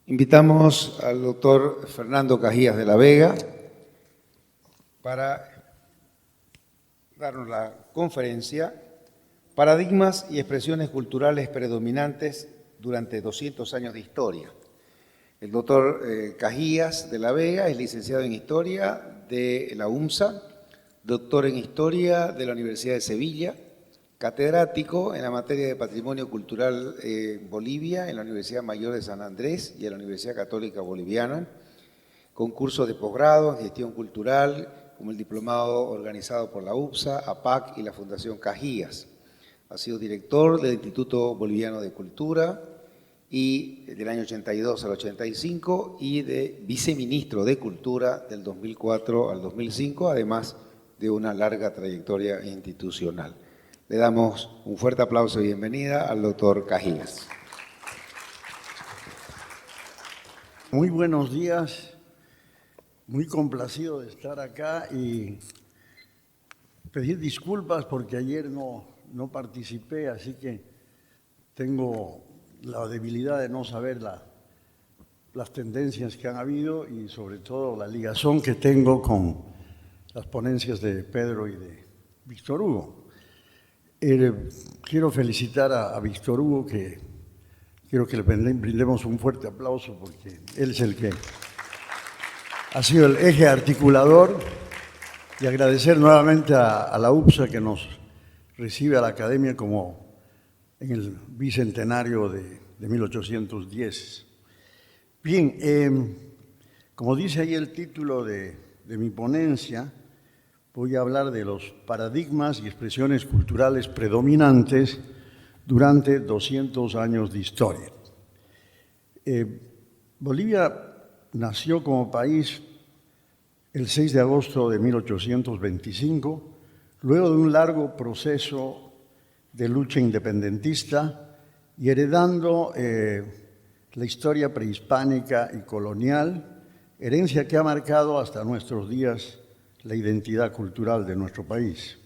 Invitamos al doctor Fernando Cajías de la Vega para darnos la conferencia Paradigmas y expresiones culturales predominantes durante 200 años de historia. El doctor Cajías de la Vega es licenciado en Historia de la UMSA, doctor en Historia de la Universidad de Sevilla, catedrático en la materia de Patrimonio Cultural Bolivia en la Universidad Mayor de San Andrés y en la Universidad Católica Boliviana, con cursos de posgrado en Gestión Cultural, como el diplomado organizado por la UPSA, APAC y la Fundación Cajías. Ha sido director del Instituto Boliviano de Cultura y del año 82 al 85 y de viceministro de Cultura del 2004 al 2005, además de una larga trayectoria institucional. Le damos un fuerte aplauso y bienvenida al doctor Cajías. Muy buenos días, muy complacido de estar acá y pedir disculpas porque ayer no participé, así que tengo la debilidad de no saber las tendencias que han habido y sobre todo la ligazón que tengo con las ponencias de Pedro y de Víctor Hugo. Quiero felicitar a Víctor Hugo, que quiero que le brindemos un fuerte aplauso porque él es el que ha sido el eje articulador, y agradecer nuevamente a la UPSA que nos recibe a la Academia como en el bicentenario de 1810. Bien, como dice ahí el título de mi ponencia, voy a hablar de los paradigmas y expresiones culturales predominantes durante 200 años de historia. Bolivia nació como país el 6 de agosto de 1825, luego de un largo proceso de lucha independentista y heredando la historia prehispánica y colonial, herencia que ha marcado hasta nuestros días la identidad cultural de nuestro país.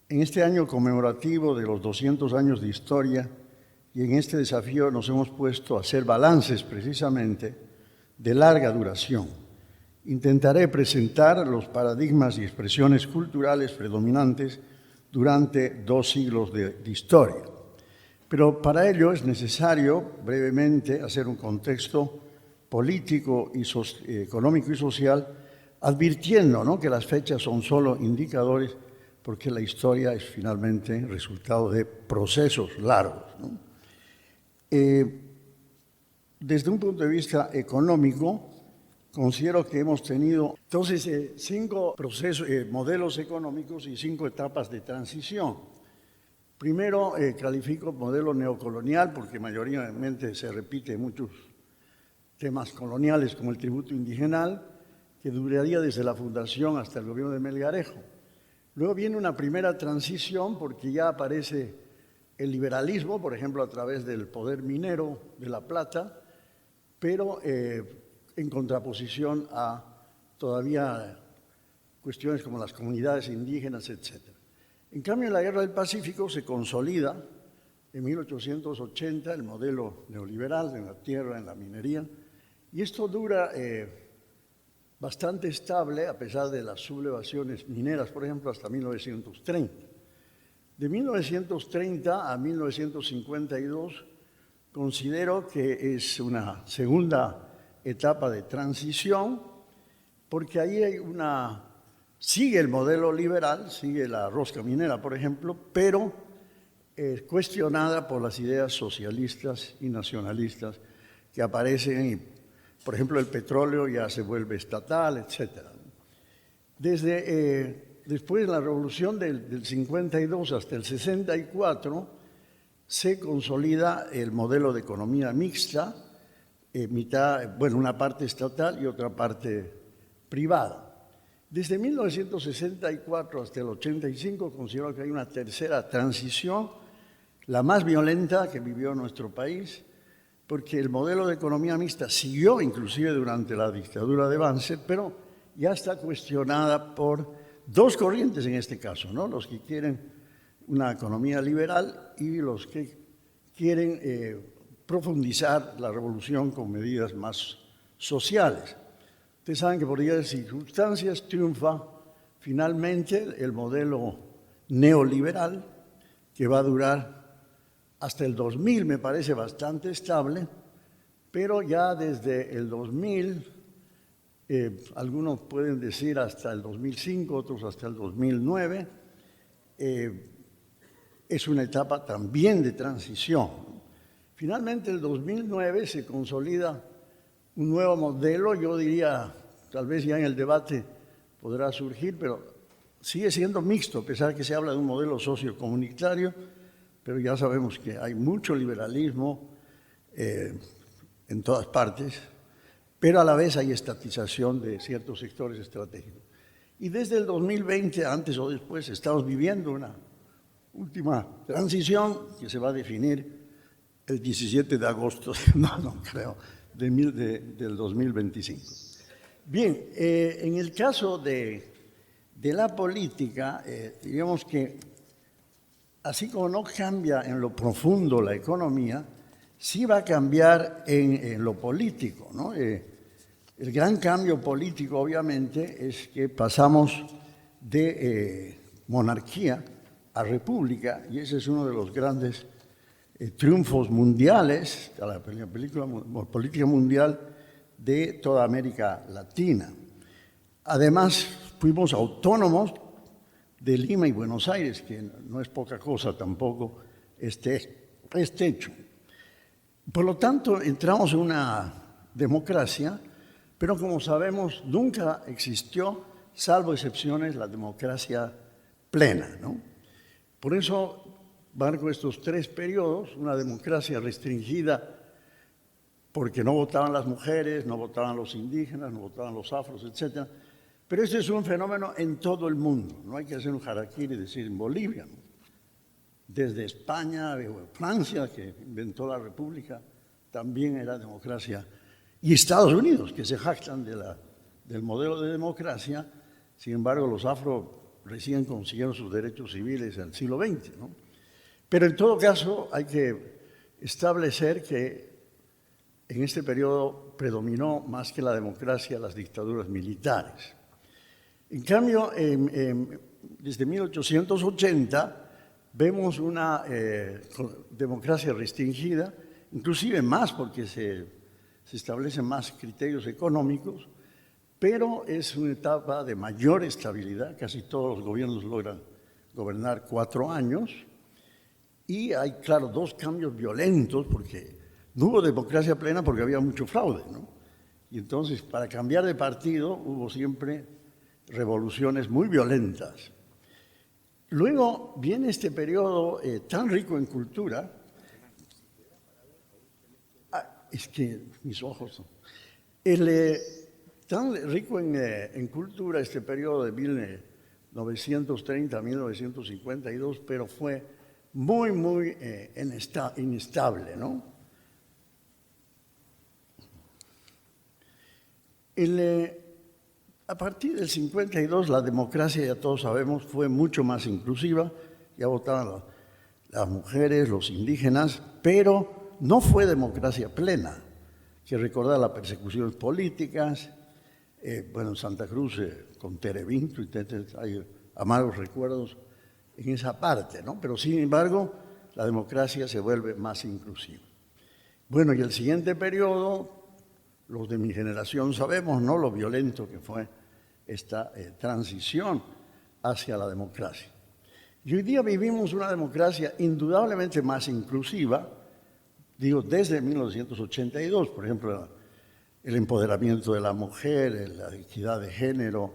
En este año conmemorativo de los 200 años de historia y en este desafío nos hemos puesto a hacer balances precisamente de larga duración. Intentaré presentar los paradigmas y expresiones culturales predominantes durante 2 siglos de historia. Pero para ello es necesario brevemente hacer un contexto político, económico y social, advirtiendo, ¿no?, que las fechas son solo indicadores porque la historia es finalmente resultado de procesos largos, ¿no? Desde un punto de vista económico, considero que hemos tenido entonces 5 modelos económicos y 5 etapas de transición. Primero califico modelo neocolonial porque mayoritariamente se repite muchos temas coloniales como el tributo indigenal, que duraría desde la fundación hasta el gobierno de Melgarejo. Luego viene una primera transición porque ya aparece el liberalismo, por ejemplo, a través del poder minero de La Plata, pero en contraposición a todavía cuestiones como las comunidades indígenas, etc. En cambio, en la Guerra del Pacífico se consolida en 1880 el modelo neoliberal en la tierra, en la minería, y esto dura bastante estable, a pesar de las sublevaciones mineras, por ejemplo, hasta 1930. De 1930 a 1952 considero que es una segunda etapa de transición, porque ahí hay sigue el modelo liberal, sigue la rosca minera, por ejemplo, pero cuestionada por las ideas socialistas y nacionalistas que aparecen y, por ejemplo, el petróleo ya se vuelve estatal, etc. Después de la revolución del 52 hasta el 64, se consolida el modelo de economía mixta, una parte estatal y otra parte privada. Desde 1964 hasta el 85 considero que hay una tercera transición, la más violenta que vivió nuestro país, porque el modelo de economía mixta siguió inclusive durante la dictadura de Banzer, pero ya está cuestionada por 2 corrientes en este caso, ¿no? Los que quieren una economía liberal y los que quieren profundizar la revolución con medidas más sociales. Ustedes saben que por diversas circunstancias triunfa finalmente el modelo neoliberal, que va a durar hasta el 2000, me parece bastante estable, pero ya desde el 2000, algunos pueden decir hasta el 2005, otros hasta el 2009, es una etapa también de transición. Finalmente, el 2009 se consolida un nuevo modelo, yo diría, tal vez ya en el debate podrá surgir, pero sigue siendo mixto, a pesar que se habla de un modelo sociocomunitario, pero ya sabemos que hay mucho liberalismo en todas partes, pero a la vez hay estatización de ciertos sectores estratégicos. Y desde el 2020, antes o después, estamos viviendo una última transición que se va a definir el 17 de agosto, no creo, del 2025. Bien, en el caso de la política, digamos que así como no cambia en lo profundo la economía, sí va a cambiar en lo político, ¿no? El gran cambio político, obviamente, es que pasamos de monarquía a república, y ese es uno de los grandes triunfos mundiales, de la política mundial de toda América Latina. Además, fuimos autónomos de Lima y Buenos Aires, que no es poca cosa tampoco este hecho. Por lo tanto, entramos en una democracia, pero como sabemos, nunca existió, salvo excepciones, la democracia plena, ¿no? Por eso marco estos tres periodos: una democracia restringida porque no votaban las mujeres, no votaban los indígenas, no votaban los afros, etc. Pero este es un fenómeno en todo el mundo, no hay que hacer un harakiri y decir en Bolivia, ¿no? Desde España, Francia, que inventó la república, también era democracia, y Estados Unidos, que se jactan del modelo de democracia. Sin embargo, los afro recién consiguieron sus derechos civiles en el siglo XX, ¿no? Pero en todo caso hay que establecer que en este periodo predominó más que la democracia las dictaduras militares. En cambio, desde 1880 vemos una democracia restringida, inclusive más porque se establecen más criterios económicos, pero es una etapa de mayor estabilidad. Casi todos los gobiernos logran gobernar 4 años, y hay, claro, 2 cambios violentos, porque no hubo democracia plena porque había mucho fraude, ¿no? Y entonces, para cambiar de partido, hubo siempre revoluciones muy violentas. Luego viene este periodo tan rico en cultura. Es que mis ojos son. Tan rico en cultura este periodo de 1930 a 1952, pero fue muy inestable, ¿no? A partir del 52, la democracia, ya todos sabemos, fue mucho más inclusiva. Ya votaban las mujeres, los indígenas, pero no fue democracia plena. Que recordar las persecuciones políticas. Bueno, en Santa Cruz, con Terevinto, hay amargos recuerdos en esa parte, ¿no? Pero sin embargo, la democracia se vuelve más inclusiva. Bueno, y el siguiente periodo, los de mi generación sabemos, ¿no?, lo violento que fue esta transición hacia la democracia. Y hoy día vivimos una democracia indudablemente más inclusiva, digo, desde 1982, por ejemplo, el empoderamiento de la mujer, la equidad de género,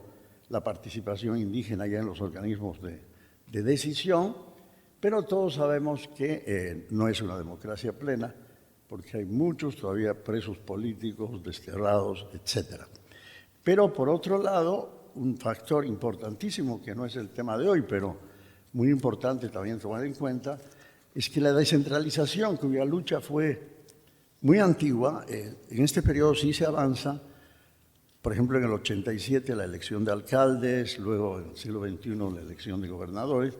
la participación indígena ya en los organismos de decisión, pero todos sabemos que no es una democracia plena, porque hay muchos todavía presos políticos, desterrados, etc. Pero por otro lado, un factor importantísimo, que no es el tema de hoy, pero muy importante también tomar en cuenta, es que la descentralización, cuya lucha fue muy antigua, en este periodo sí se avanza. Por ejemplo, en el 87 la elección de alcaldes, luego en el siglo XXI la elección de gobernadores,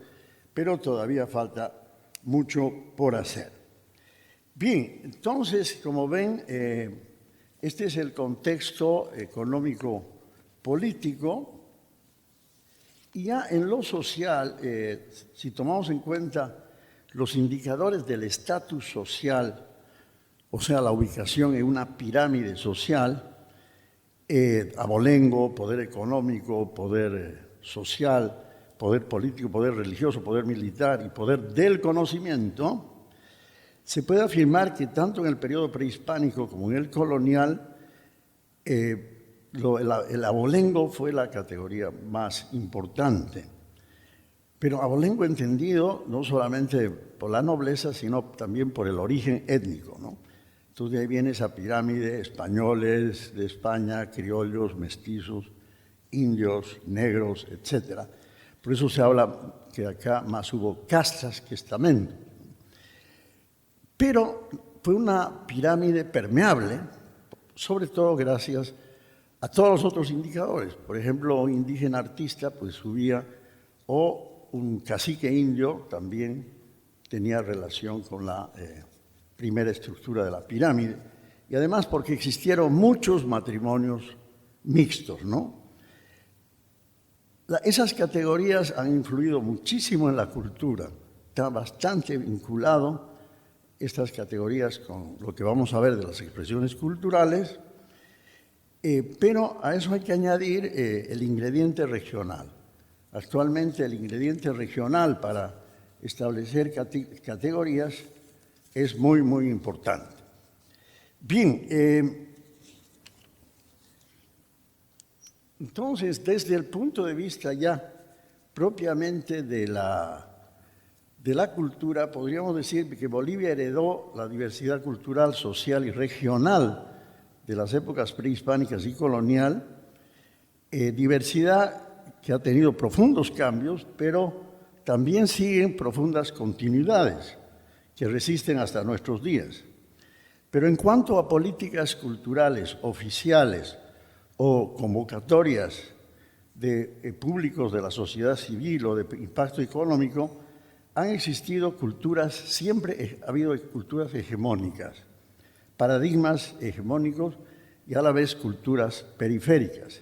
pero todavía falta mucho por hacer. Bien, entonces, como ven, este es el contexto económico-político. Y ya en lo social, si tomamos en cuenta los indicadores del estatus social, o sea, la ubicación en una pirámide social, abolengo, poder económico, poder social, poder político, poder religioso, poder militar y poder del conocimiento, se puede afirmar que tanto en el periodo prehispánico como en el colonial, el abolengo fue la categoría más importante. Pero abolengo entendido no solamente por la nobleza, sino también por el origen étnico, ¿no? Entonces de ahí viene esa pirámide: españoles de España, criollos, mestizos, indios, negros, etc. Por eso se habla que acá más hubo castas que estamentos. Pero fue una pirámide permeable, sobre todo gracias a todos los otros indicadores. Por ejemplo, un indígena artista pues subía, o un cacique indio también tenía relación con la primera estructura de la pirámide, y además porque existieron muchos matrimonios mixtos, ¿no? Esas categorías han influido muchísimo en la cultura, está bastante vinculado estas categorías con lo que vamos a ver de las expresiones culturales, pero a eso hay que añadir el ingrediente regional. Actualmente el ingrediente regional para establecer categorías es muy, muy importante. Bien, entonces desde el punto de vista ya propiamente de la cultura, podríamos decir que Bolivia heredó la diversidad cultural, social y regional de las épocas prehispánicas y colonial, diversidad que ha tenido profundos cambios, pero también siguen profundas continuidades que resisten hasta nuestros días. Pero en cuanto a políticas culturales oficiales o convocatorias de públicos de la sociedad civil o de impacto económico, han existido culturas, siempre ha habido culturas hegemónicas, paradigmas hegemónicos y a la vez culturas periféricas.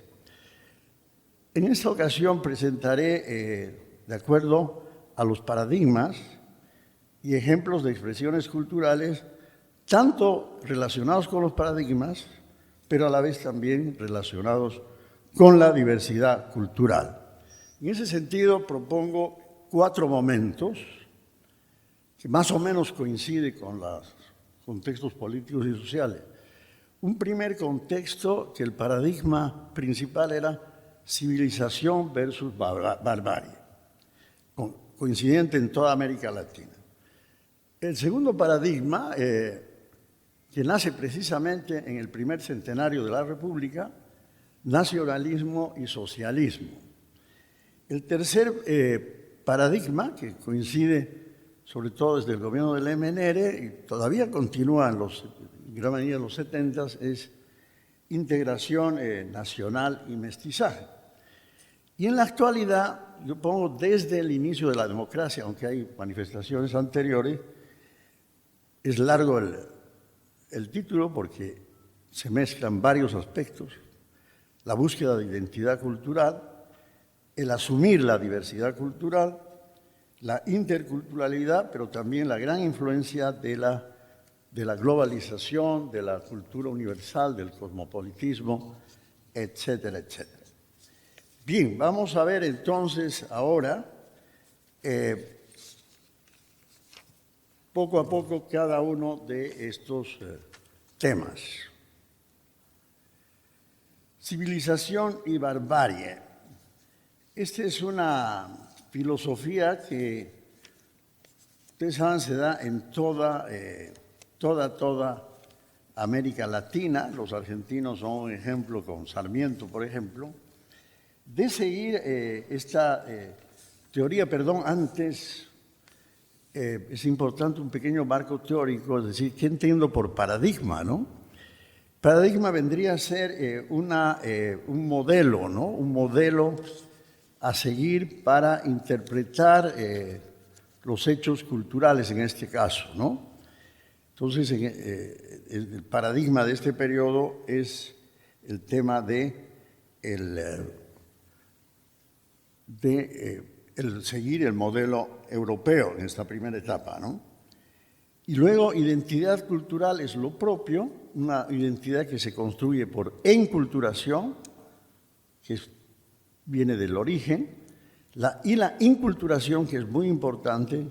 En esta ocasión presentaré, de acuerdo a los paradigmas y ejemplos de expresiones culturales, tanto relacionados con los paradigmas, pero a la vez también relacionados con la diversidad cultural. En ese sentido, propongo 4 momentos que más o menos coinciden con los contextos políticos y sociales. Un primer contexto, que el paradigma principal era civilización versus barbarie, coincidente en toda América Latina. El segundo paradigma, que nace precisamente en el primer centenario de la República, nacionalismo y socialismo. El tercer paradigma, que coincide sobre todo desde el gobierno del MNR y todavía continúa en gran medida en los 70, es integración nacional y mestizaje. Y en la actualidad, yo pongo desde el inicio de la democracia, aunque hay manifestaciones anteriores, es largo el título porque se mezclan varios aspectos: la búsqueda de identidad cultural, el asumir la diversidad cultural, la interculturalidad, pero también la gran influencia de la globalización, de la cultura universal, del cosmopolitismo, etcétera, etcétera. Bien, vamos a ver entonces ahora, poco a poco, cada uno de estos temas. Civilización y barbarie. Esta es una filosofía que, ustedes saben, se da en toda América Latina. Los argentinos son un ejemplo con Sarmiento, por ejemplo, de seguir esta teoría. Antes es importante un pequeño marco teórico, es decir, ¿qué entiendo por paradigma, no? Paradigma vendría a ser un modelo, ¿no? Un modelo a seguir para interpretar los hechos culturales en este caso, ¿no? Entonces, el paradigma de este periodo es el tema de el seguir el modelo europeo en esta primera etapa, ¿no? Y luego, identidad cultural es lo propio, una identidad que se construye por enculturación, que viene del origen, y la inculturación, que es muy importante,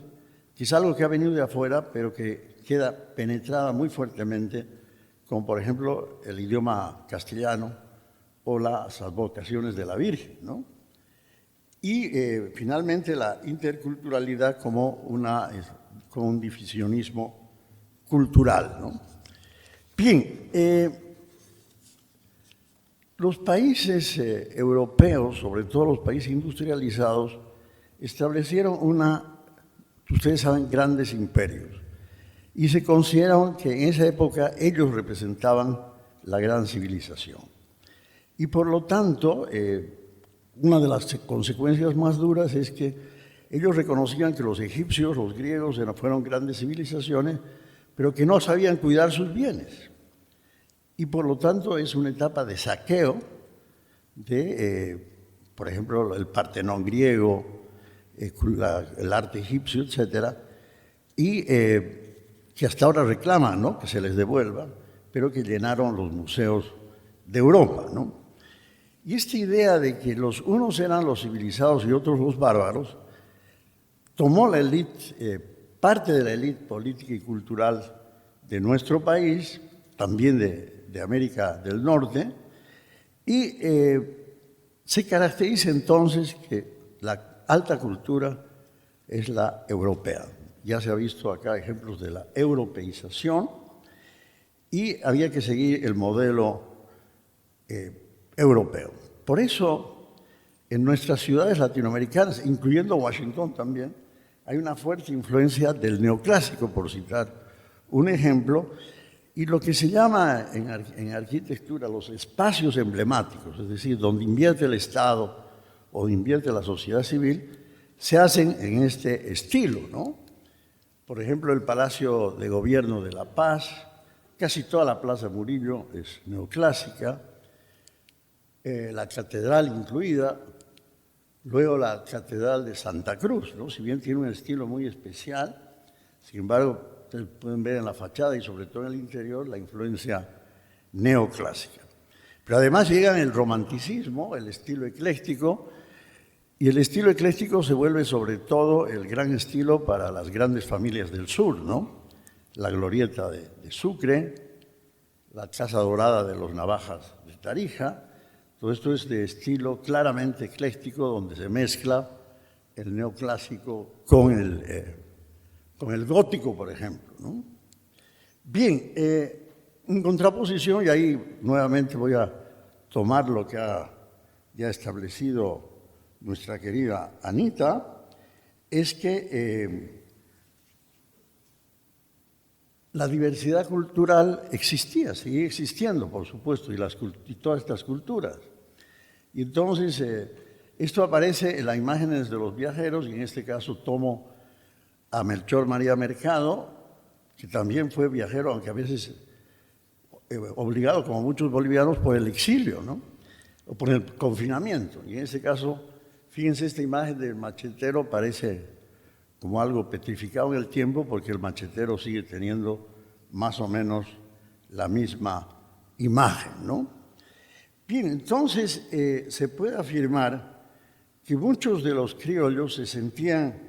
que es algo que ha venido de afuera, pero que queda penetrada muy fuertemente, como por ejemplo el idioma castellano o las advocaciones de la Virgen, ¿no? Y finalmente la interculturalidad como un divisionismo cultural, ¿no? Bien, los países europeos, sobre todo los países industrializados, establecieron ustedes saben, grandes imperios. Y se consideraron que en esa época ellos representaban la gran civilización. Y por lo tanto, una de las consecuencias más duras es que ellos reconocían que los egipcios, los griegos fueron grandes civilizaciones, pero que no sabían cuidar sus bienes. Y por lo tanto es una etapa de saqueo de, por ejemplo, el Partenón griego, el arte egipcio, etcétera, y que hasta ahora reclaman, ¿no?, que se les devuelva, pero que llenaron los museos de Europa, ¿no? Y esta idea de que los unos eran los civilizados y otros los bárbaros, tomó la élite, parte de la élite política y cultural de nuestro país, también de América del Norte, y se caracteriza entonces que la alta cultura es la europea. Ya se ha visto acá ejemplos de la europeización y había que seguir el modelo europeo. Por eso, en nuestras ciudades latinoamericanas, incluyendo Washington también, hay una fuerte influencia del neoclásico, por citar un ejemplo, y lo que se llama en arquitectura los espacios emblemáticos, es decir, donde invierte el Estado o invierte la sociedad civil, se hacen en este estilo, ¿no? Por ejemplo, el Palacio de Gobierno de La Paz, casi toda la Plaza Murillo es neoclásica, la catedral incluida, luego la Catedral de Santa Cruz, ¿no? Si bien tiene un estilo muy especial, sin embargo, ustedes pueden ver en la fachada y sobre todo en el interior la influencia neoclásica. Pero además llega el romanticismo, el estilo ecléctico, y el estilo ecléctico se vuelve sobre todo el gran estilo para las grandes familias del sur, ¿no? La glorieta de Sucre, la Casa Dorada de los Navajas de Tarija. Todo esto es de estilo claramente ecléctico, donde se mezcla el neoclásico con el gótico, por ejemplo, ¿no? Bien, en contraposición, y ahí nuevamente voy a tomar lo que ha ya establecido nuestra querida Anita, es que la diversidad cultural existía, sigue existiendo, por supuesto, y todas estas culturas. Y entonces, esto aparece en las imágenes de los viajeros, y en este caso tomo a Melchor María Mercado, que también fue viajero, aunque a veces obligado, como muchos bolivianos, por el exilio, ¿no? O por el confinamiento. Y en este caso, fíjense, esta imagen del machetero parece como algo petrificado en el tiempo, porque el machetero sigue teniendo más o menos la misma imagen, ¿no? Bien, entonces se puede afirmar que muchos de los criollos se sentían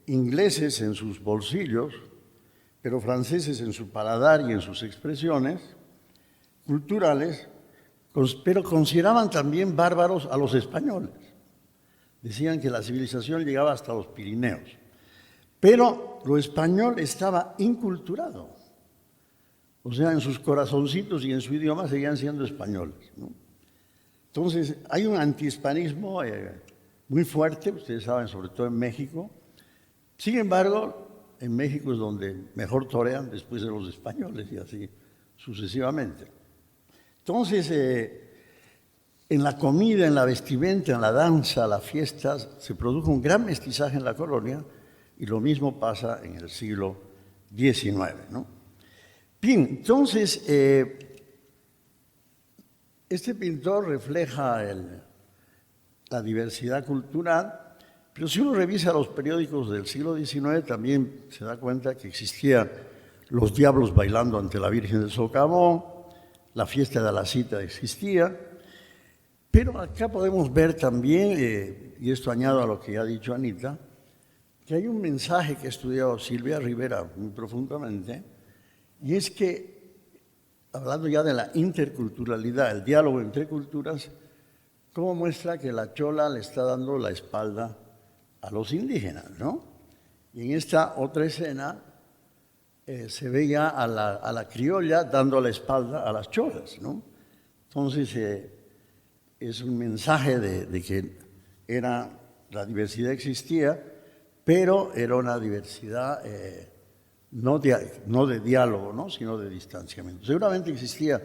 ingleses en sus bolsillos, pero franceses en su paladar y en sus expresiones culturales, pero consideraban también bárbaros a los españoles. Decían que la civilización llegaba hasta los Pirineos, pero lo español estaba inculturado. O sea, en sus corazoncitos y en su idioma seguían siendo españoles, ¿no? Entonces, hay un antihispanismo muy fuerte, ustedes saben, sobre todo en México. Sin embargo, en México es donde mejor torean después de los españoles y así sucesivamente. Entonces, en la comida, en la vestimenta, en la danza, las fiestas, se produjo un gran mestizaje en la colonia y lo mismo pasa en el siglo XIX, ¿no? Bien, entonces, este pintor refleja la diversidad cultural, pero si uno revisa los periódicos del siglo XIX, también se da cuenta que existían los diablos bailando ante la Virgen del Socavón, la fiesta de la cita existía, pero acá podemos ver también, y esto añado a lo que ya ha dicho Anita, que hay un mensaje que ha estudiado Silvia Rivera muy profundamente, y es que, hablando ya de la interculturalidad, el diálogo entre culturas, cómo muestra que la chola le está dando la espalda a los indígenas, ¿no? Y en esta otra escena se ve ya a la criolla dando la espalda a las cholas, ¿no? Entonces, es un mensaje de que la diversidad existía, pero era una diversidad no de diálogo, ¿no? Sino de distanciamiento. Seguramente existía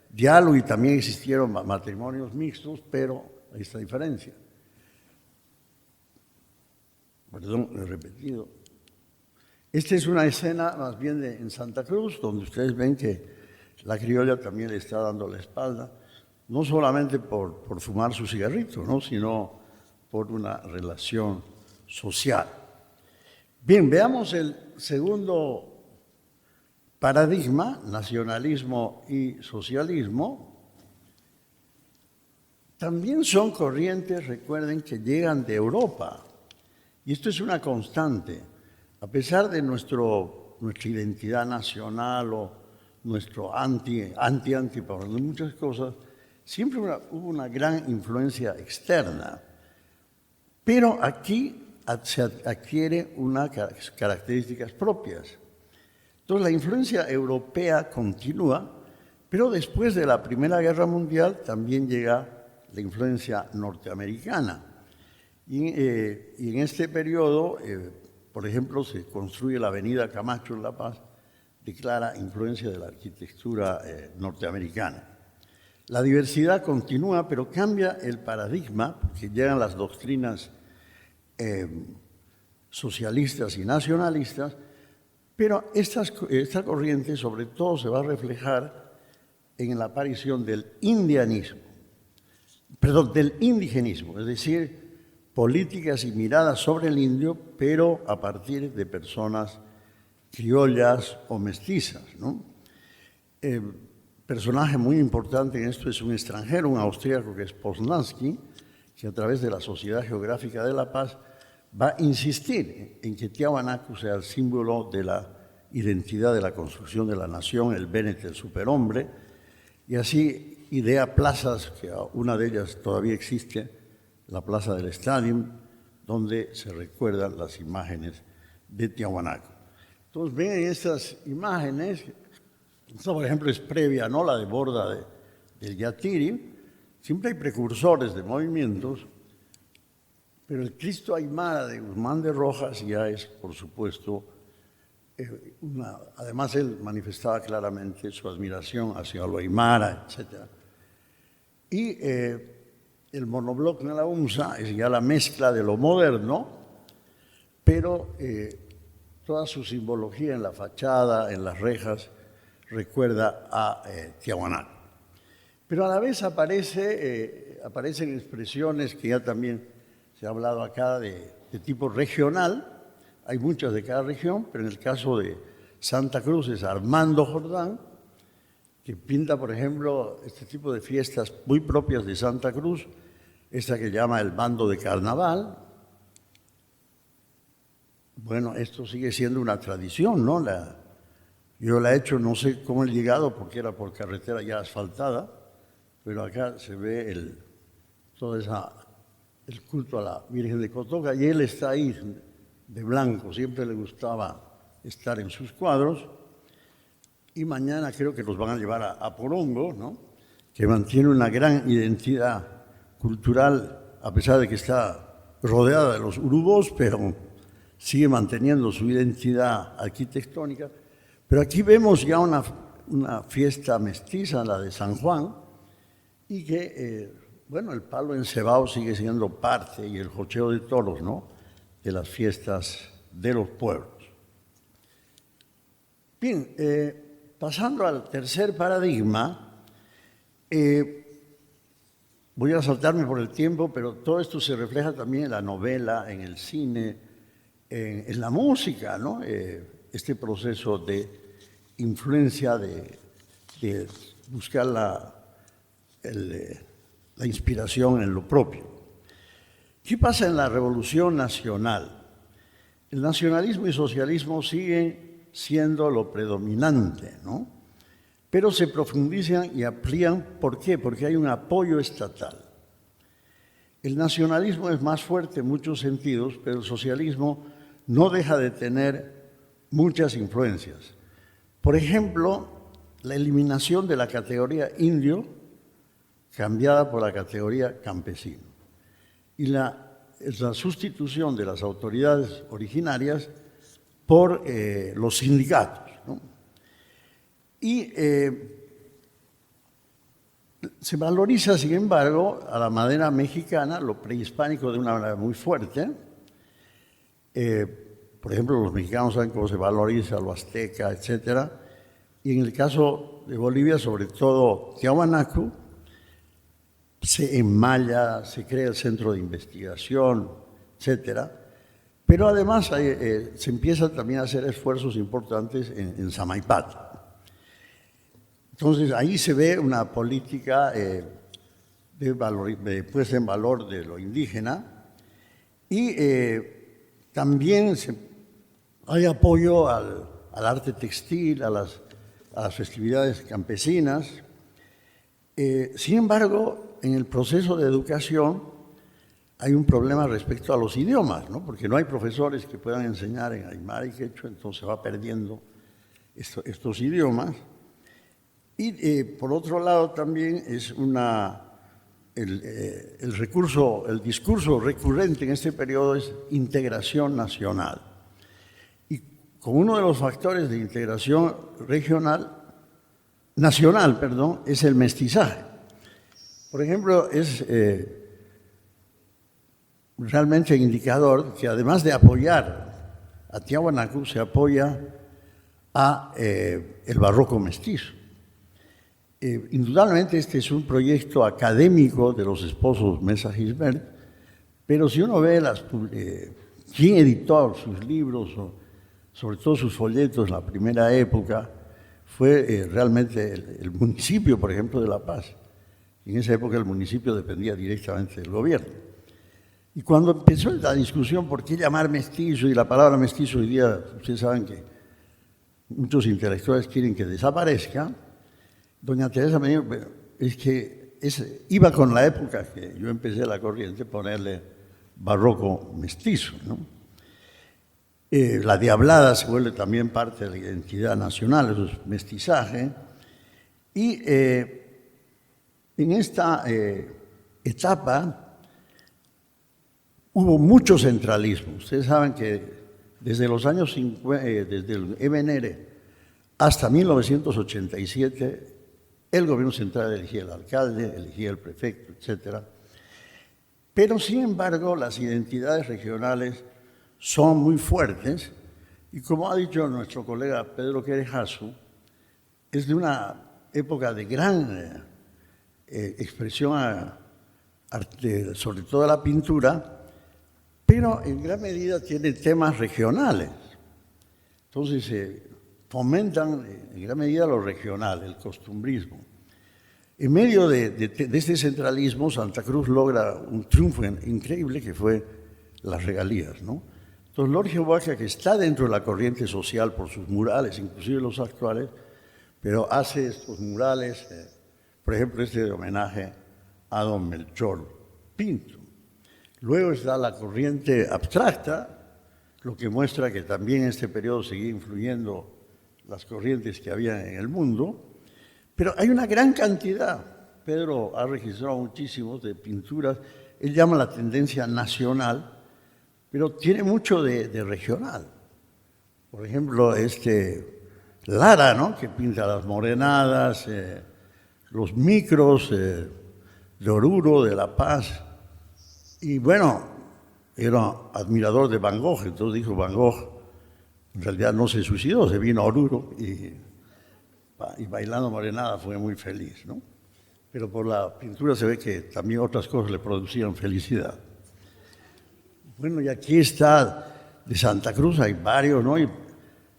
diálogo y también existieron matrimonios mixtos, pero hay esta diferencia. Perdón, lo he repetido. Esta es una escena más bien en Santa Cruz, donde ustedes ven que la criolla también le está dando la espalda, no solamente por fumar su cigarrito, ¿no? Sino por una relación social. Bien, veamos el segundo paradigma, nacionalismo y socialismo. También son corrientes, recuerden, que llegan de Europa. Y esto es una constante. A pesar de nuestra identidad nacional o nuestro anti, por muchas cosas, siempre hubo una gran influencia externa. Pero aquí se adquiere unas características propias. Entonces, la influencia europea continúa, pero después de la Primera Guerra Mundial también llega la influencia norteamericana. Y en este periodo, por ejemplo, se construye la avenida Camacho en La Paz, de clara influencia de la arquitectura norteamericana. La diversidad continúa, pero cambia el paradigma, porque llegan las doctrinas socialistas y nacionalistas, pero esta corriente sobre todo se va a reflejar en la aparición del indigenismo, es decir, políticas y miradas sobre el indio, pero a partir de personas criollas o mestizas, ¿no? Personaje muy importante en esto es un extranjero, un austríaco que es Poznański, que a través de la Sociedad Geográfica de La Paz va a insistir en que Tiahuanaco sea el símbolo de la identidad de la construcción de la nación, el Bennett, el superhombre, y así idea plazas, que una de ellas todavía existe, la Plaza del Estadio, donde se recuerdan las imágenes de Tiahuanaco. Entonces ven estas imágenes, esta por ejemplo es previa, ¿no? La de Borda del Yatiri, siempre hay precursores de movimientos, pero el Cristo Aymara de Guzmán de Rojas ya es, por supuesto, además él manifestaba claramente su admiración hacia lo Aymara, etc. Y el monobloc de la UNSA es ya la mezcla de lo moderno, pero toda su simbología en la fachada, en las rejas, recuerda a Tiahuanaco. Pero a la vez aparecen expresiones que ya también se ha hablado acá de tipo regional, hay muchas de cada región, pero en el caso de Santa Cruz es Armando Jordán, que pinta, por ejemplo, este tipo de fiestas muy propias de Santa Cruz, esta que llama el bando de carnaval. Bueno, esto sigue siendo una tradición, ¿no? Yo la he hecho, no sé cómo he llegado, porque era por carretera ya asfaltada, pero acá se ve todo el culto a la Virgen de Cotoca, y él está ahí de blanco, siempre le gustaba estar en sus cuadros, y mañana creo que los van a llevar a Porongo, ¿no? Que mantiene una gran identidad cultural, a pesar de que está rodeada de los urubos, pero sigue manteniendo su identidad arquitectónica. Pero aquí vemos ya una fiesta mestiza, la de San Juan, y que, bueno, el palo encebado sigue siendo parte, y el jocheo de toros, ¿no?, de las fiestas de los pueblos. Bien, pasando al tercer paradigma, voy a saltarme por el tiempo, pero todo esto se refleja también en la novela, en el cine, en la música, ¿no? Este proceso de influencia, de buscar la inspiración en lo propio. ¿Qué pasa en la Revolución Nacional? El nacionalismo y socialismo siguen siendo lo predominante, ¿no? Pero se profundizan y amplían. ¿Por qué? Porque hay un apoyo estatal. El nacionalismo es más fuerte en muchos sentidos, pero el socialismo no deja de tener muchas influencias. Por ejemplo, la eliminación de la categoría indio, cambiada por la categoría campesino, y la sustitución de las autoridades originarias por los sindicatos, ¿no? Y se valoriza, sin embargo, a la madera mexicana, lo prehispánico, de una manera muy fuerte. Por ejemplo, los mexicanos saben cómo se valoriza lo azteca, etc. Y en el caso de Bolivia, sobre todo Tiahuanaco, se enmalla, se crea el centro de investigación, etc. Pero además se empiezan también a hacer esfuerzos importantes en Samaipata. Entonces, ahí se ve una política de puesta en valor de lo indígena y también hay apoyo al arte textil, a las festividades campesinas. Sin embargo, en el proceso de educación hay un problema respecto a los idiomas, ¿no? Porque no hay profesores que puedan enseñar en aymara y quechua, entonces se va perdiendo estos idiomas. Y por otro lado también es el discurso recurrente en este periodo es integración nacional. Y como uno de los factores de integración nacional, es el mestizaje. Por ejemplo, es realmente indicador que además de apoyar a Tiahuanaco, se apoya a el barroco mestizo. Indudablemente este es un proyecto académico de los esposos Mesa Gisbert, pero si uno ve quién editó sus libros, sobre todo sus folletos en la primera época, fue realmente el municipio, por ejemplo, de La Paz. En esa época el municipio dependía directamente del gobierno. Y cuando empezó la discusión por qué llamar mestizo, y la palabra mestizo hoy día, ustedes saben que muchos intelectuales quieren que desaparezca, doña Teresa me dijo, es que iba con la época que yo empecé la corriente, ponerle barroco mestizo, ¿no? La diablada se vuelve también parte de la identidad nacional, eso es mestizaje. Y en esta etapa hubo mucho centralismo. Ustedes saben que desde los años 50, desde el MNR hasta 1987, el gobierno central elegía al alcalde, elegía al prefecto, etc. Pero, sin embargo, las identidades regionales son muy fuertes y, como ha dicho nuestro colega Pedro Querejazo, es de una época de gran expresión sobre todo la pintura, pero en gran medida tiene temas regionales. Entonces, fomentan en gran medida lo regional, el costumbrismo. En medio de este centralismo, Santa Cruz logra un triunfo increíble que fue las regalías, ¿no? Entonces, Lorgio Vaca, que está dentro de la corriente social por sus murales, inclusive los actuales, pero hace estos murales, por ejemplo, este de homenaje a don Melchor Pinto. Luego está la corriente abstracta, lo que muestra que también en este periodo seguía influyendo las corrientes que había en el mundo, pero hay una gran cantidad. Pedro ha registrado muchísimos de pinturas, él llama la tendencia nacional, pero tiene mucho de regional. Por ejemplo, Lara, ¿no?, que pinta las morenadas, los micros de Oruro, de La Paz, y bueno, era admirador de Van Gogh, entonces dijo Van Gogh, En realidad no se suicidó, se vino a Oruro y bailando morenada fue muy feliz, ¿no? Pero por la pintura se ve que también otras cosas le producían felicidad. Bueno, y aquí está de Santa Cruz, hay varios, ¿no? Y he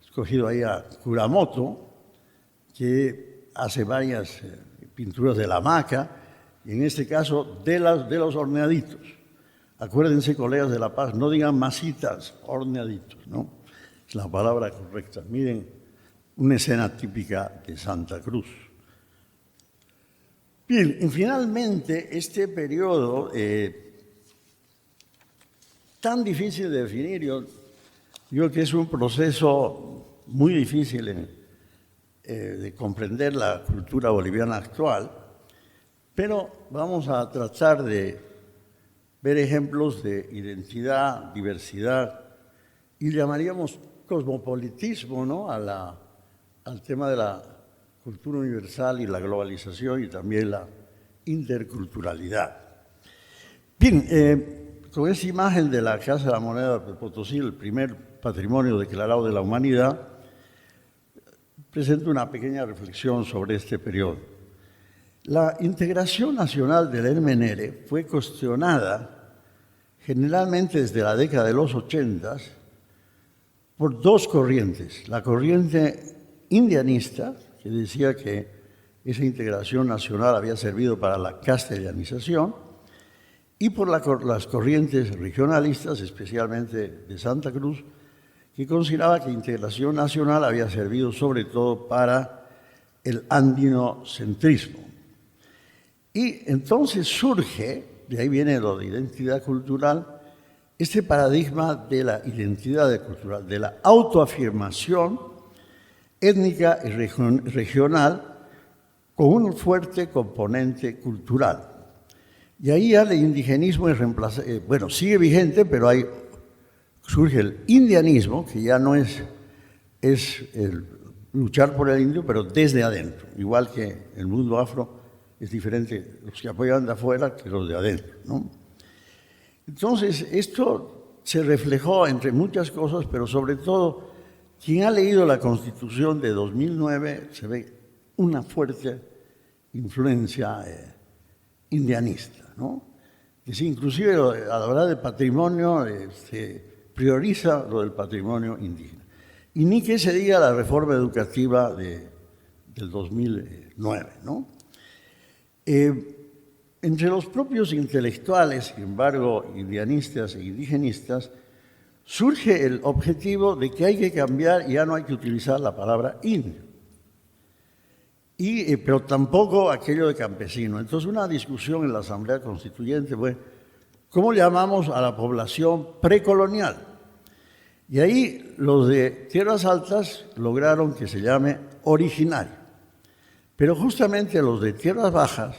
escogido ahí a Kuramoto, que hace varias pinturas de la hamaca, y en este caso de los horneaditos. Acuérdense, colegas de La Paz, no digan masitas, horneaditos, ¿no? Es la palabra correcta. Miren, una escena típica de Santa Cruz. Bien, y finalmente este periodo tan difícil de definir, yo creo que es un proceso muy difícil de comprender la cultura boliviana actual, pero vamos a tratar de ver ejemplos de identidad, diversidad, y llamaríamos cosmopolitismo, ¿no? al tema de la cultura universal y la globalización y también la interculturalidad. Bien, con esa imagen de la Casa de la Moneda de Potosí, el primer patrimonio declarado de la humanidad, presento una pequeña reflexión sobre este periodo. La integración nacional del Hermenere fue cuestionada generalmente desde la década de los 80 por dos corrientes. La corriente indianista, que decía que esa integración nacional había servido para la castellanización, y por las corrientes regionalistas, especialmente de Santa Cruz, que consideraba que integración nacional había servido sobre todo para el andinocentrismo. Y entonces surge, de ahí viene lo de identidad cultural, este paradigma de la identidad cultural, de la autoafirmación étnica y regional con un fuerte componente cultural. Y ahí ya el indigenismo sigue vigente, pero surge el indianismo, que ya no es el luchar por el indio, pero desde adentro. Igual que el mundo afro es diferente los que apoyan de afuera que los de adentro, ¿no? Entonces, esto se reflejó entre muchas cosas, pero sobre todo, quien ha leído la Constitución de 2009 se ve una fuerte influencia indianista, ¿no? Que sí, inclusive a la hora del patrimonio se prioriza lo del patrimonio indígena. Y ni que se diga la reforma educativa del 2009, ¿no? Entre los propios intelectuales, sin embargo, indianistas e indigenistas, surge el objetivo de que hay que cambiar y ya no hay que utilizar la palabra indio. Pero tampoco aquello de campesino. Entonces, una discusión en la Asamblea Constituyente fue, ¿cómo llamamos a la población precolonial? Y ahí los de Tierras Altas lograron que se llame originario. Pero justamente los de Tierras Bajas,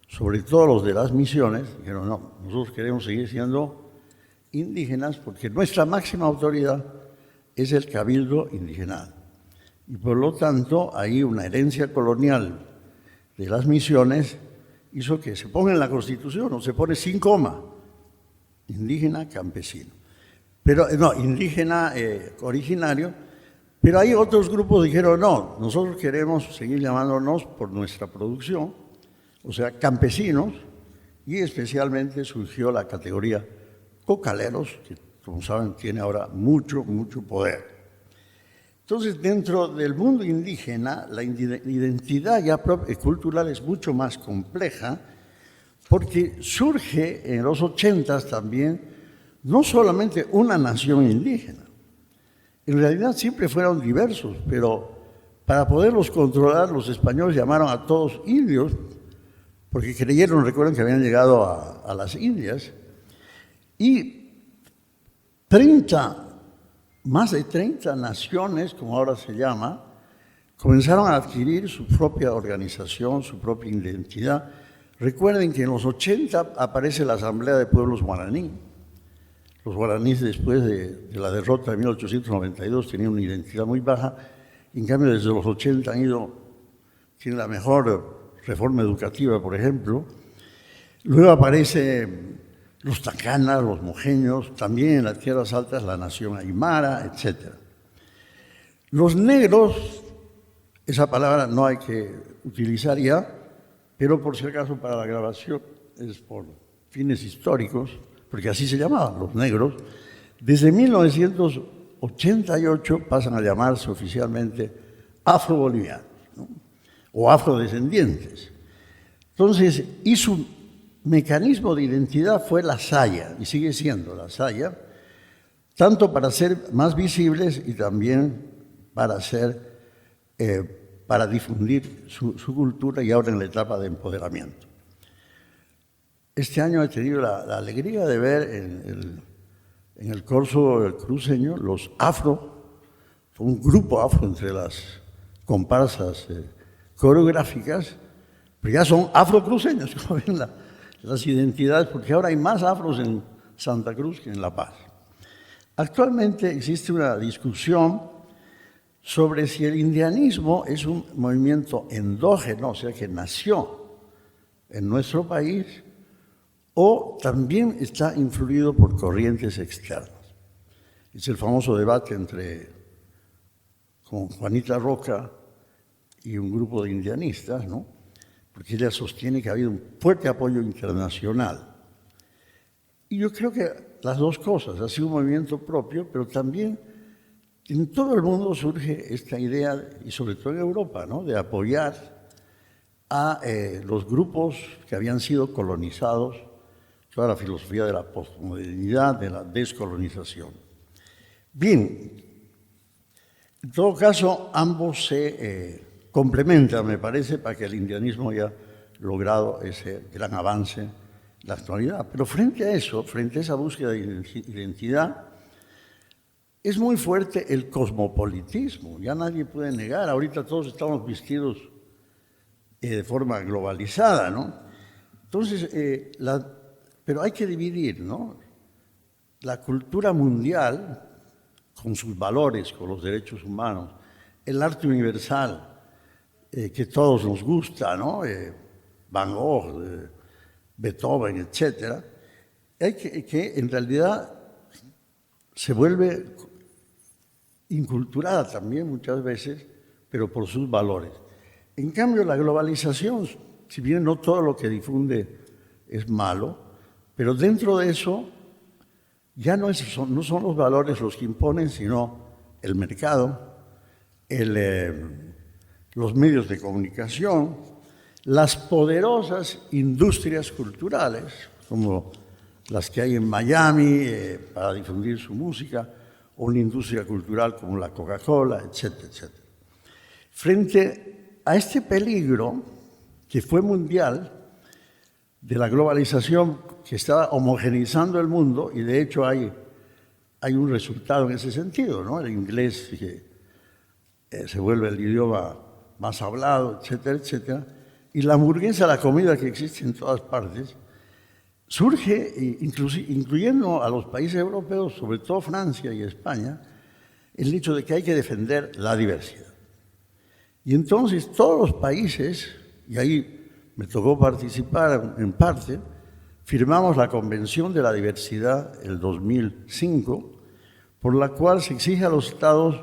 sobre todo los de las misiones, dijeron, no, nosotros queremos seguir siendo indígenas porque nuestra máxima autoridad es el cabildo indigenal. Y por lo tanto, ahí una herencia colonial de las misiones hizo que se ponga en la Constitución, o se pone sin coma, indígena, campesino. Pero no, indígena, originario, pero hay otros grupos que dijeron, no, nosotros queremos seguir llamándonos por nuestra producción, o sea, campesinos, y especialmente surgió la categoría cocaleros, que como saben tiene ahora mucho poder. Entonces, dentro del mundo indígena, la identidad ya cultural es mucho más compleja, porque surge en los 80s también no solamente una nación indígena, en realidad siempre fueron diversos, pero para poderlos controlar los españoles llamaron a todos indios, porque creyeron, recuerden que habían llegado a las Indias, y más de 30 naciones, como ahora se llama, comenzaron a adquirir su propia organización, su propia identidad. Recuerden que en los 80 aparece la Asamblea de Pueblos Guaraní. Los guaraníes, después de la derrota de 1892, tenían una identidad muy baja. En cambio, desde los 80 tienen la mejor reforma educativa, por ejemplo. Luego aparecen los tacanas, los mojeños, también en las tierras altas la nación aymara, etc. Los negros, esa palabra no hay que utilizar ya, pero por si acaso para la grabación es por fines históricos, porque así se llamaban los negros. Desde 1988 pasan a llamarse oficialmente afrobolivianos, ¿no? O afrodescendientes. Entonces, y su mecanismo de identidad fue la saya, y sigue siendo la saya, tanto para ser más visibles y también para difundir su cultura y ahora en la etapa de empoderamiento. Este año he tenido la alegría de ver en el corso cruceño los afro, un grupo afro entre las comparsas coreográficas, pero ya son afrocruceños, como ven las identidades, porque ahora hay más afros en Santa Cruz que en La Paz. Actualmente existe una discusión sobre si el indianismo es un movimiento endógeno, o sea, que nació en nuestro país, o también está influido por corrientes externas. Es el famoso debate con Juanita Roca y un grupo de indianistas, ¿no? Porque ella sostiene que ha habido un fuerte apoyo internacional. Y yo creo que las dos cosas, ha sido un movimiento propio, pero también en todo el mundo surge esta idea, y sobre todo en Europa, ¿no?, de apoyar a los grupos que habían sido colonizados, toda la filosofía de la posmodernidad, de la descolonización. Bien, en todo caso, ambos se complementan, me parece, para que el indianismo haya logrado ese gran avance en la actualidad. Pero frente a eso, frente a esa búsqueda de identidad, es muy fuerte el cosmopolitismo. Ya nadie puede negar, ahorita todos estamos vestidos de forma globalizada, ¿no? Entonces, pero hay que dividir, ¿no?, la cultura mundial con sus valores, con los derechos humanos, el arte universal, que todos nos gusta, ¿no?, Van Gogh, Beethoven, etc. Hay que en realidad se vuelve inculturada también muchas veces, pero por sus valores. En cambio, la globalización, si bien no todo lo que difunde es malo, pero dentro de eso ya no son los valores los que imponen, sino el mercado, los medios de comunicación, las poderosas industrias culturales, como las que hay en Miami para difundir su música, o una industria cultural como la Coca-Cola, etcétera, etcétera. Frente a este peligro que fue mundial, de la globalización que estaba homogeneizando el mundo, y de hecho hay un resultado en ese sentido, ¿no? El inglés que se vuelve el idioma más hablado, etcétera, etcétera, y la hamburguesa, la comida que existe en todas partes, surge, incluyendo a los países europeos, sobre todo Francia y España, el hecho de que hay que defender la diversidad. Y entonces todos los países, y ahí me tocó participar en parte, firmamos la Convención de la Diversidad el 2005, por la cual se exige a los Estados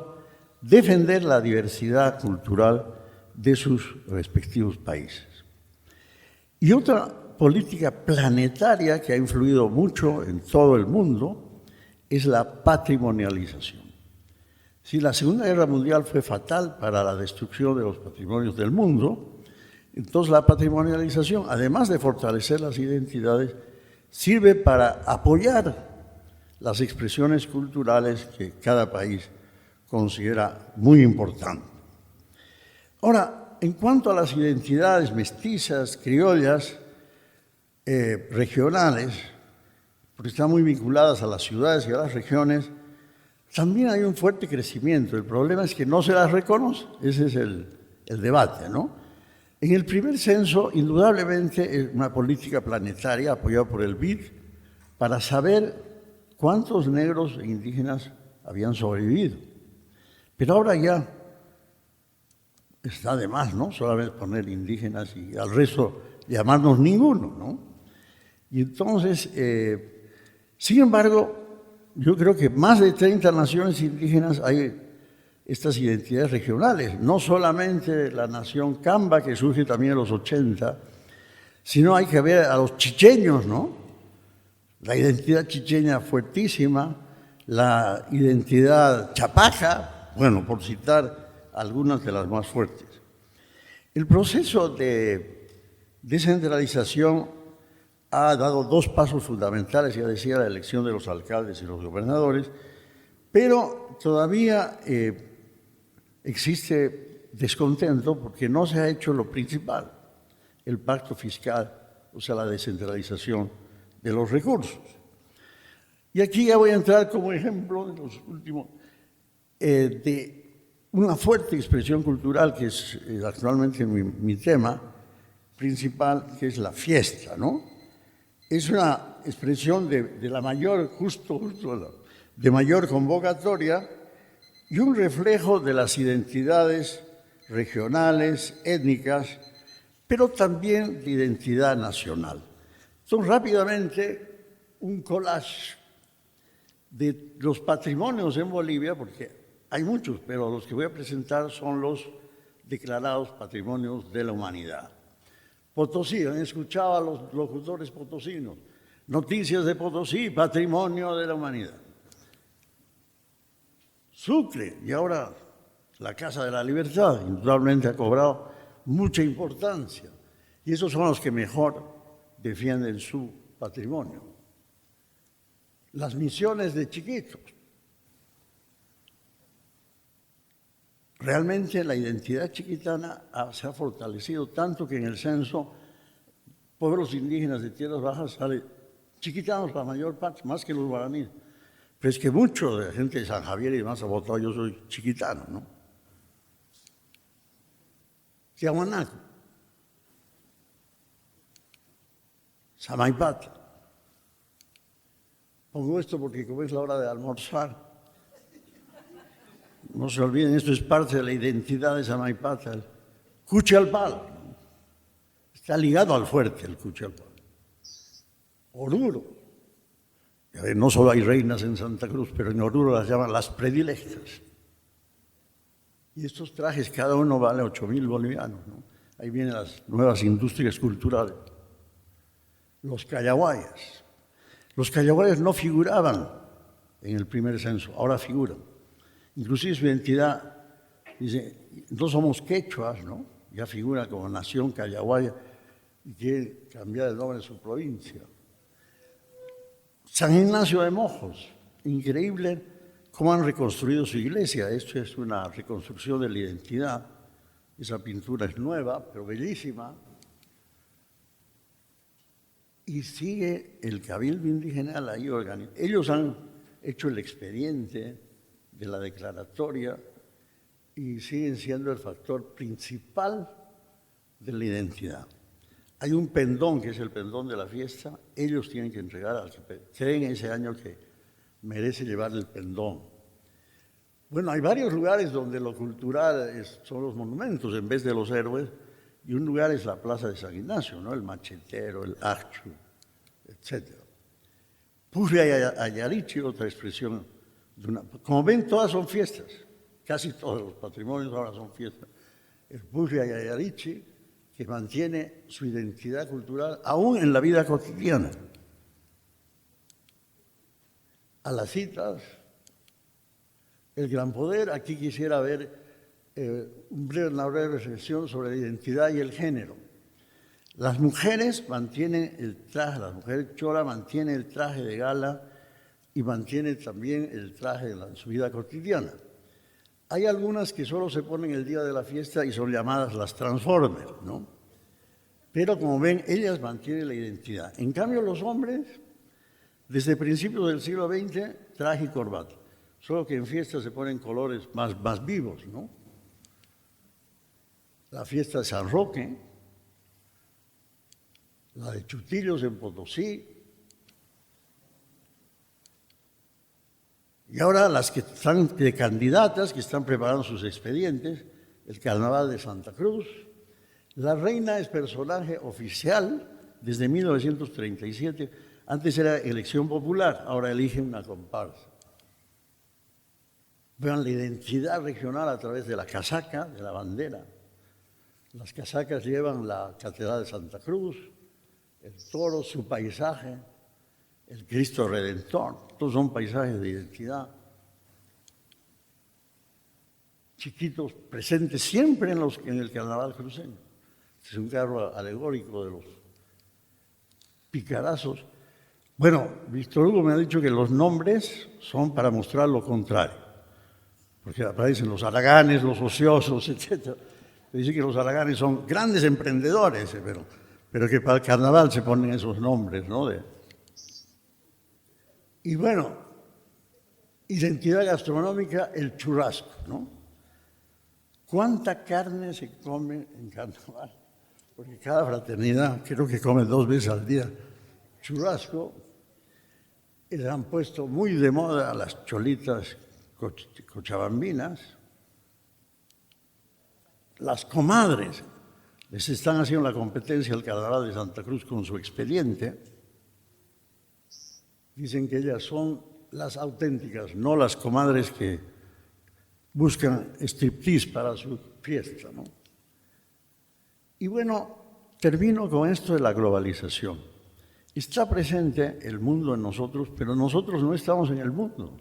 defender la diversidad cultural de sus respectivos países. Y otra política planetaria que ha influido mucho en todo el mundo es la patrimonialización. Si la Segunda Guerra Mundial fue fatal para la destrucción de los patrimonios del mundo, entonces la patrimonialización, además de fortalecer las identidades, sirve para apoyar las expresiones culturales que cada país considera muy importantes. Ahora, en cuanto a las identidades mestizas, criollas, regionales, porque están muy vinculadas a las ciudades y a las regiones, también hay un fuerte crecimiento. El problema es que no se las reconoce, ese es el debate, ¿no? En el primer censo, indudablemente, es una política planetaria apoyada por el BID para saber cuántos negros e indígenas habían sobrevivido. Pero ahora ya está de más, ¿no?, solamente poner indígenas y al resto llamarnos ninguno, ¿no? Y entonces, sin embargo, yo creo que más de 30 naciones indígenas hay estas identidades regionales, no solamente la nación Camba, que surge también en los 80, sino hay que ver a los chicheños, ¿no? La identidad chicheña fuertísima, la identidad chapaca, bueno, por citar algunas de las más fuertes. El proceso de descentralización ha dado dos pasos fundamentales, ya decía, la elección de los alcaldes y los gobernadores, pero todavía existe descontento porque no se ha hecho lo principal, el pacto fiscal, o sea, la descentralización de los recursos. Y aquí ya voy a entrar como ejemplo de los últimos, de una fuerte expresión cultural que es actualmente mi tema principal, que es la fiesta, ¿no? Es una expresión de la mayor, de mayor convocatoria y un reflejo de las identidades regionales, étnicas, pero también de identidad nacional. Son rápidamente un collage de los patrimonios en Bolivia, porque hay muchos, pero los que voy a presentar son los declarados patrimonios de la humanidad. Potosí, han escuchado a los locutores potosinos, noticias de Potosí, patrimonio de la humanidad. Sucre, y ahora la Casa de la Libertad, indudablemente ha cobrado mucha importancia, y esos son los que mejor defienden su patrimonio. Las misiones de Chiquitos. Realmente la identidad chiquitana se ha fortalecido tanto que en el censo pueblos indígenas de tierras bajas sale chiquitanos la mayor parte, más que los guaraníes. Pero es que mucho de la gente de San Javier y demás ha votado, yo soy chiquitano, ¿no? Tiahuanaco, Samaipata. Pongo esto porque como es la hora de almorzar, no se olviden, esto es parte de la identidad de Samaipata. El Cuchalpal está ligado al fuerte, el Cuchalpal. Oruro. No solo hay reinas en Santa Cruz, pero en Oruro las llaman las predilectas. Y estos trajes, cada uno vale 8.000 bolivianos, ¿no? Ahí vienen las nuevas industrias culturales. Los callahuayas. Los callahuayas no figuraban en el primer censo, ahora figuran. Inclusive su identidad, dice, no somos quechuas, ¿no? Ya figura como nación callahuaya y quiere cambiar el nombre de su provincia. San Ignacio de Mojos, increíble cómo han reconstruido su iglesia. Esto es una reconstrucción de la identidad. Esa pintura es nueva, pero bellísima. Y sigue el Cabildo Indígena ahí organizado. Ellos han hecho el expediente de la declaratoria y siguen siendo el factor principal de la identidad. Hay un pendón, que es el pendón de la fiesta, ellos tienen que entregar al que creen ese año que merece llevar el pendón. Bueno, hay varios lugares donde lo cultural son los monumentos en vez de los héroes, y un lugar es la Plaza de San Ignacio, ¿no? El machetero, el achu, etc. Pujria y Ayarichi, otra expresión. Como ven, todas son fiestas, casi todos los patrimonios ahora son fiestas. El Pujria y Ayarichi, que mantiene su identidad cultural aún en la vida cotidiana. A las citas, el gran poder, aquí quisiera ver una breve reflexión sobre la identidad y el género. Las mujeres mantienen el traje, la mujer chora mantiene el traje de gala y mantiene también el traje en su vida cotidiana. Hay algunas que solo se ponen el día de la fiesta y son llamadas las transformers, ¿no? Pero como ven, ellas mantienen la identidad. En cambio, los hombres, desde principios del siglo XX, traje y corbata. Solo que en fiestas se ponen colores más vivos, ¿no? La fiesta de San Roque, la de Chutillos en Potosí, y ahora las que están de candidatas, que están preparando sus expedientes, el Carnaval de Santa Cruz. La reina es personaje oficial desde 1937. Antes era elección popular, ahora eligen una comparsa. vean la identidad regional a través de la casaca, de la bandera. Las casacas llevan la Catedral de Santa Cruz, el toro, su paisaje, el Cristo Redentor. Todos son paisajes de identidad. Chiquitos, presentes siempre en el carnaval cruceño. Es un carro alegórico de los picarazos. Bueno, Víctor Hugo me ha dicho que los nombres son para mostrar lo contrario, porque aparecen los haraganes, los ociosos, etc. Dice que los haraganes son grandes emprendedores, pero que para el carnaval se ponen esos nombres, ¿no? Y bueno, identidad gastronómica, el churrasco, ¿no? ¿Cuánta carne se come en carnaval? Porque cada fraternidad creo que come 2 veces al día churrasco. Y le han puesto muy de moda a las cholitas cochabambinas. Las comadres les están haciendo la competencia al Carnaval de Santa Cruz con su expediente. Dicen que ellas son las auténticas, no las comadres que buscan striptease para su fiesta, ¿no? Y bueno, termino con esto de la globalización. Está presente el mundo en nosotros, pero nosotros no estamos en el mundo.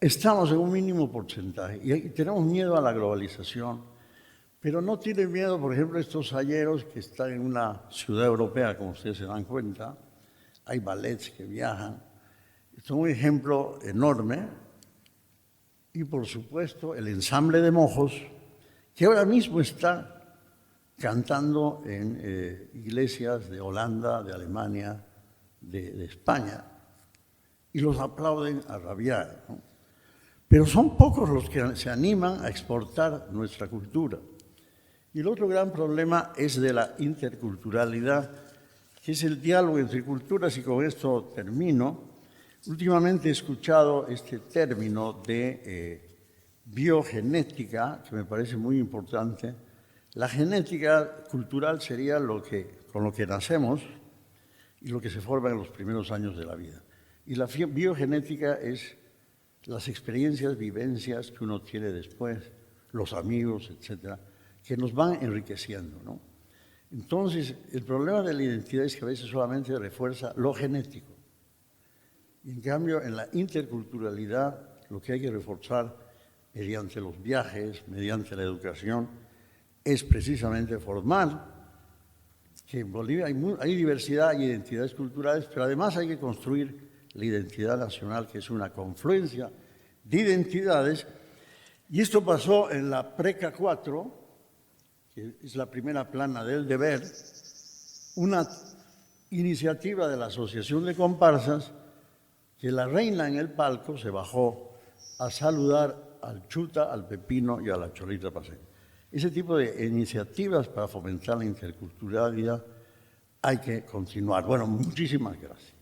Estamos en un mínimo porcentaje y tenemos miedo a la globalización, pero no tienen miedo, por ejemplo, estos ayeros que están en una ciudad europea, como ustedes se dan cuenta. Hay ballets que viajan. Es un ejemplo enorme. Y, por supuesto, el ensamble de mojos, que ahora mismo está cantando en iglesias de Holanda, de Alemania, de España, y los aplauden a rabiar, ¿no? Pero son pocos los que se animan a exportar nuestra cultura. Y el otro gran problema es de la interculturalidad, que es el diálogo entre culturas, y con esto termino. Últimamente he escuchado este término de biogenética, que me parece muy importante. La genética cultural sería con lo que nacemos y lo que se forma en los primeros años de la vida. Y la biogenética es las experiencias, vivencias que uno tiene después, los amigos, etcétera, que nos van enriqueciendo, ¿no? Entonces, el problema de la identidad es que a veces solamente refuerza lo genético. Y en cambio, en la interculturalidad, lo que hay que reforzar mediante los viajes, mediante la educación, es precisamente formar, que en Bolivia hay diversidad y identidades culturales, pero además hay que construir la identidad nacional, que es una confluencia de identidades. Y esto pasó en la PRECA 4, que es la primera plana del deber, una iniciativa de la Asociación de Comparsas, que la reina en el palco se bajó a saludar al chuta, al pepino y a la cholita paseña. Ese tipo de iniciativas para fomentar la interculturalidad hay que continuar. Bueno, muchísimas gracias.